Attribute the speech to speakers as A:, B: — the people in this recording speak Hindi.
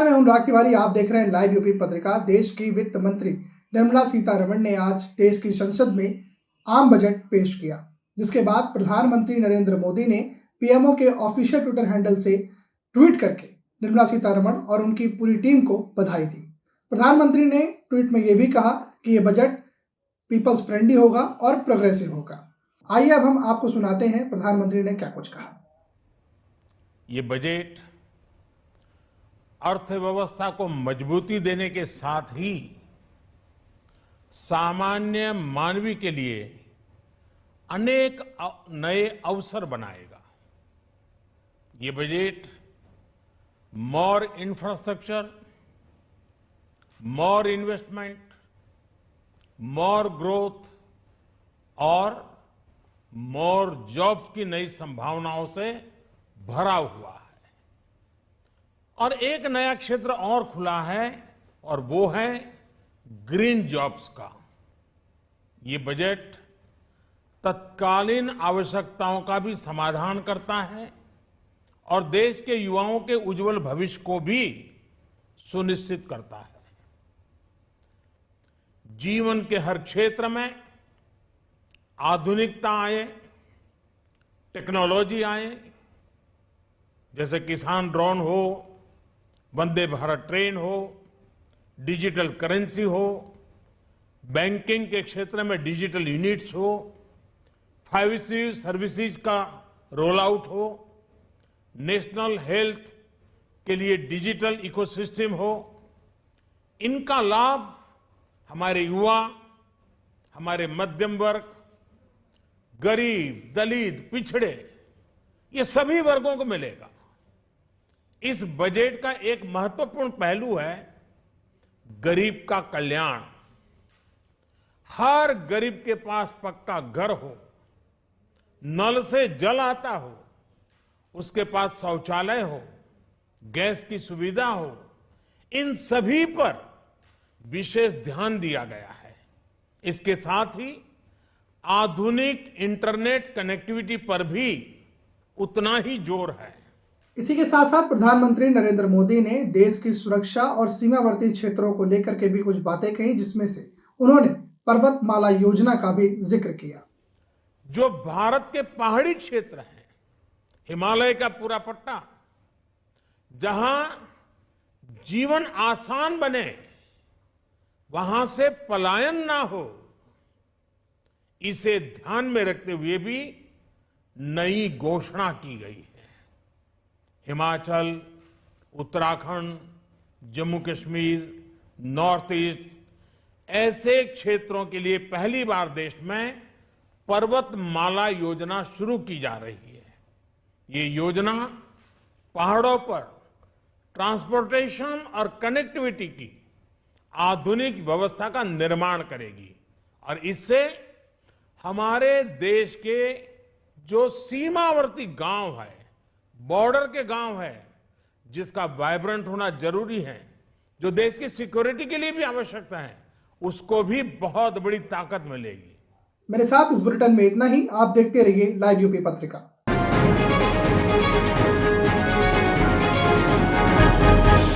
A: मैं हूं अनुराग तिवारी। आप देख रहे हैं लाइव यूपी पत्रिका। देश की वित्त मंत्री निर्मला सीतारमण ने आज देश की संसद में आम बजट पेश किया, जिसके बाद प्रधानमंत्री नरेंद्र मोदी ने पीएमओ के ऑफिशियल ट्विटर हैंडल से ट्वीट करके निर्मला सीतारमण और उनकी पूरी टीम को बधाई दी। प्रधानमंत्री ने ट्वीट में यह भी कहा कि यह बजट पीपल्स फ्रेंडली होगा और प्रोग्रेसिव होगा। आइए अब हम आपको सुनाते हैं प्रधानमंत्री ने क्या कुछ कहा।
B: ये बजट अर्थव्यवस्था को मजबूती देने के साथ ही सामान्य मानवी के लिए अनेक नए अवसर बनाएगा। ये बजट मोर इंफ्रास्ट्रक्चर, मोर इन्वेस्टमेंट, मोर ग्रोथ और मोर जॉब्स की नई संभावनाओं से भरा हुआ है। और एक नया क्षेत्र और खुला है और वो है ग्रीन जॉब्स का। ये बजट तत्कालीन आवश्यकताओं का भी समाधान करता है और देश के युवाओं के उज्जवल भविष्य को भी सुनिश्चित करता है। जीवन के हर क्षेत्र में आधुनिकता आए, टेक्नोलॉजी आए, जैसे किसान ड्रोन हो, वंदे भारत ट्रेन हो, डिजिटल करेंसी हो, बैंकिंग के क्षेत्र में डिजिटल यूनिट्स हो, 5G सर्विसेज का रोल आउट हो, नेशनल हेल्थ के लिए डिजिटल इकोसिस्टम हो। इनका लाभ हमारे युवा, हमारे मध्यम वर्ग, गरीब, दलित, पिछड़े, ये सभी वर्गों को मिलेगा। इस बजट का एक महत्वपूर्ण पहलू है गरीब का कल्याण। हर गरीब के पास पक्का घर हो, नल से जल आता हो, उसके पास शौचालय हो, गैस की सुविधा हो, इन सभी पर विशेष ध्यान दिया गया है। इसके साथ ही आधुनिक इंटरनेट कनेक्टिविटी पर भी उतना ही जोर है।
A: इसी के साथ साथ प्रधानमंत्री नरेंद्र मोदी ने देश की सुरक्षा और सीमावर्ती क्षेत्रों को लेकर के भी कुछ बातें कही, जिसमें से उन्होंने पर्वतमाला योजना का भी जिक्र किया।
B: जो भारत के पहाड़ी क्षेत्र हैं, हिमालय का पूरा पट्टा, जहां जीवन आसान बने, वहां से पलायन ना हो, इसे ध्यान में रखते हुए भी नई घोषणा की गई है। हिमाचल, उत्तराखंड, जम्मू कश्मीर, नॉर्थ ईस्ट ऐसे क्षेत्रों के लिए पहली बार देश में पर्वतमाला योजना शुरू की जा रही है। ये योजना पहाड़ों पर ट्रांसपोर्टेशन और कनेक्टिविटी की आधुनिक व्यवस्था का निर्माण करेगी और इससे हमारे देश के जो सीमावर्ती गांव है, बॉर्डर के गांव है, जिसका वाइब्रेंट होना जरूरी है, जो देश की सिक्योरिटी के लिए भी आवश्यकता है, उसको भी बहुत बड़ी ताकत मिलेगी।
A: मेरे साथ इस बुलेटिन में इतना ही। आप देखते रहिए लाइव यूपी पत्रिका।